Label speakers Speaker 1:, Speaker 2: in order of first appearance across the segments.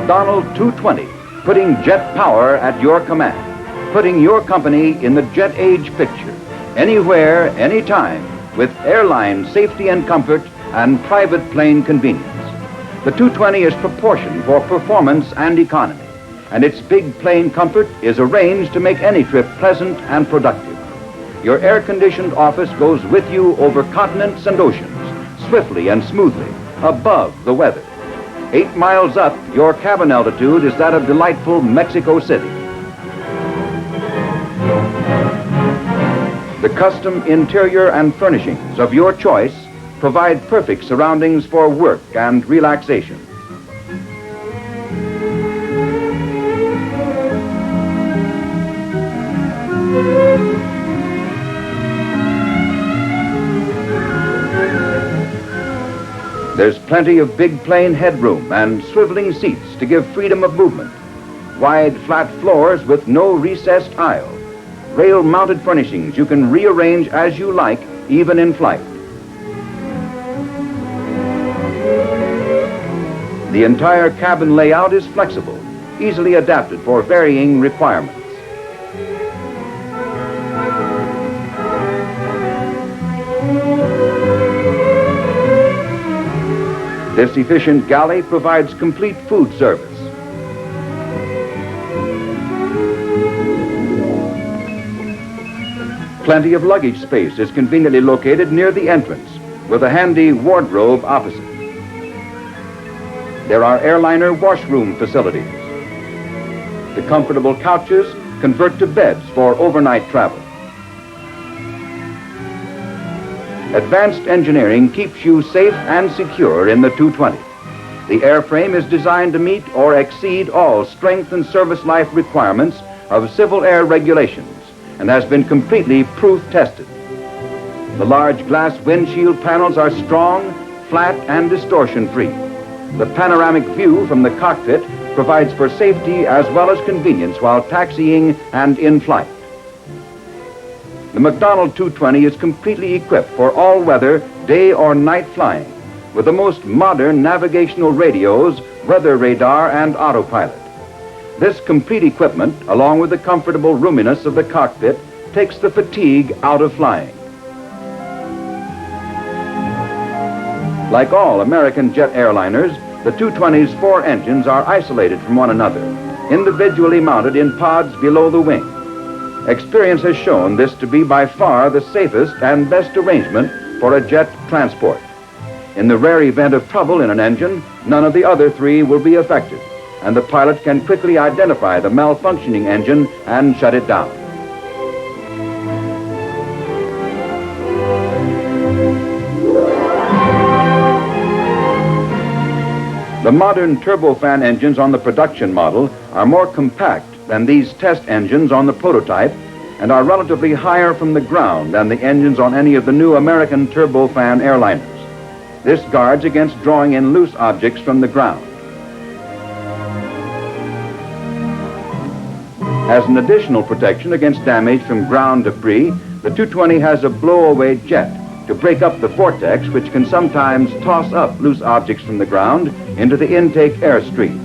Speaker 1: McDonnell 220, putting jet power at your command, putting your company in the jet age picture, anywhere, anytime, with airline safety and comfort and private plane convenience. The 220 is proportioned for performance and economy, and its big plane comfort is arranged to make any trip pleasant and productive. Your air-conditioned office goes with you over continents and oceans, swiftly and smoothly, above the weather. 8 miles up, your cabin altitude is that of delightful Mexico City. The custom interior and furnishings of your choice provide perfect surroundings for work and relaxation. There's plenty of big plane headroom and swiveling seats to give freedom of movement. Wide flat floors with no recessed aisle. Rail-mounted furnishings you can rearrange as you like, even in flight. The entire cabin layout is flexible, easily adapted for varying requirements. This efficient galley provides complete food service. Plenty of luggage space is conveniently located near the entrance, with a handy wardrobe opposite. There are airliner washroom facilities. The comfortable couches convert to beds for overnight travel. Advanced engineering keeps you safe and secure in the 220. The airframe is designed to meet or exceed all strength and service life requirements of civil air regulations and has been completely proof tested. The large glass windshield panels are strong, flat, and distortion-free. The panoramic view from the cockpit provides for safety as well as convenience while taxiing and in flight. The McDonnell 220 is completely equipped for all-weather, day or night flying with the most modern navigational radios, weather radar, and autopilot. This complete equipment, along with the comfortable roominess of the cockpit, takes the fatigue out of flying. Like all American jet airliners, the 220's 4 engines are isolated from one another, individually mounted in pods below the wing. Experience has shown this to be by far the safest and best arrangement for a jet transport. In the rare event of trouble in an engine, none of the other 3 will be affected, and the pilot can quickly identify the malfunctioning engine and shut it down. The modern turbofan engines on the production model are more compact than these test engines on the prototype and are relatively higher from the ground than the engines on any of the new American turbofan airliners. This guards against drawing in loose objects from the ground. As an additional protection against damage from ground debris, the 220 has a blow-away jet to break up the vortex, which can sometimes toss up loose objects from the ground into the intake airstream.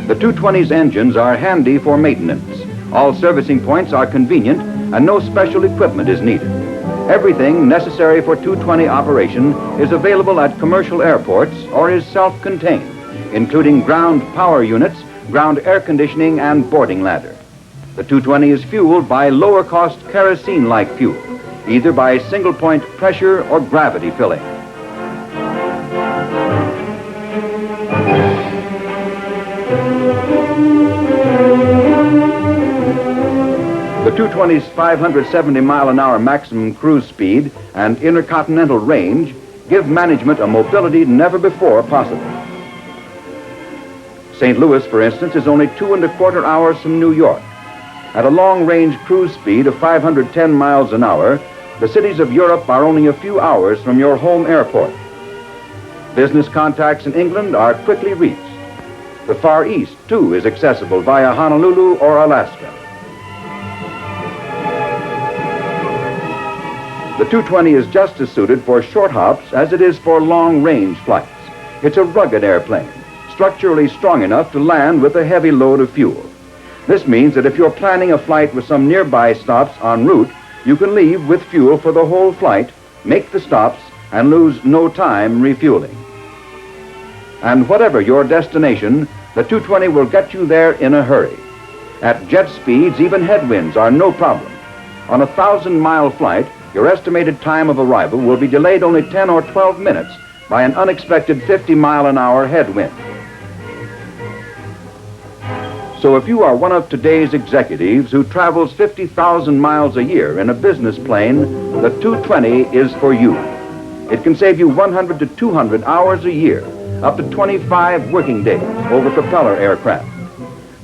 Speaker 1: The 220's engines are handy for maintenance. All servicing points are convenient and no special equipment is needed. Everything necessary for 220 operation is available at commercial airports or is self-contained, including ground power units, ground air conditioning, and boarding ladder. The 220 is fueled by lower-cost kerosene-like fuel, either by single-point pressure or gravity filling. The 220's 570-mile-an-hour maximum cruise speed and intercontinental range give management a mobility never before possible. St. Louis, for instance, is only 2¼ hours from New York. At a long-range cruise speed of 510 miles an hour, the cities of Europe are only a few hours from your home airport. Business contacts in England are quickly reached. The Far East, too, is accessible via Honolulu or Alaska. The 220 is just as suited for short hops as it is for long-range flights. It's a rugged airplane, structurally strong enough to land with a heavy load of fuel. This means that if you're planning a flight with some nearby stops en route, you can leave with fuel for the whole flight, make the stops, and lose no time refueling. And whatever your destination, the 220 will get you there in a hurry. At jet speeds, even headwinds are no problem. On a 1,000-mile flight, your estimated time of arrival will be delayed only 10 or 12 minutes by an unexpected 50-mile-an-hour headwind. So if you are one of today's executives who travels 50,000 miles a year in a business plane, the 220 is for you. It can save you 100 to 200 hours a year, up to 25 working days over propeller aircraft.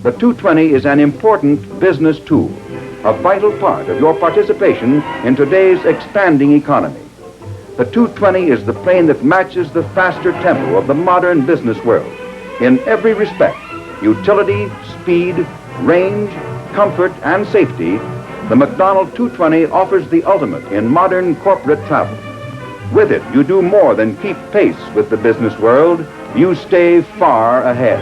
Speaker 1: The 220 is an important business tool, a vital part of your participation in today's expanding economy. The 220 is the plane that matches the faster tempo of the modern business world. In every respect, utility, speed, range, comfort, and safety, the McDonnell 220 offers the ultimate in modern corporate travel. With it, you do more than keep pace with the business world. You stay far ahead.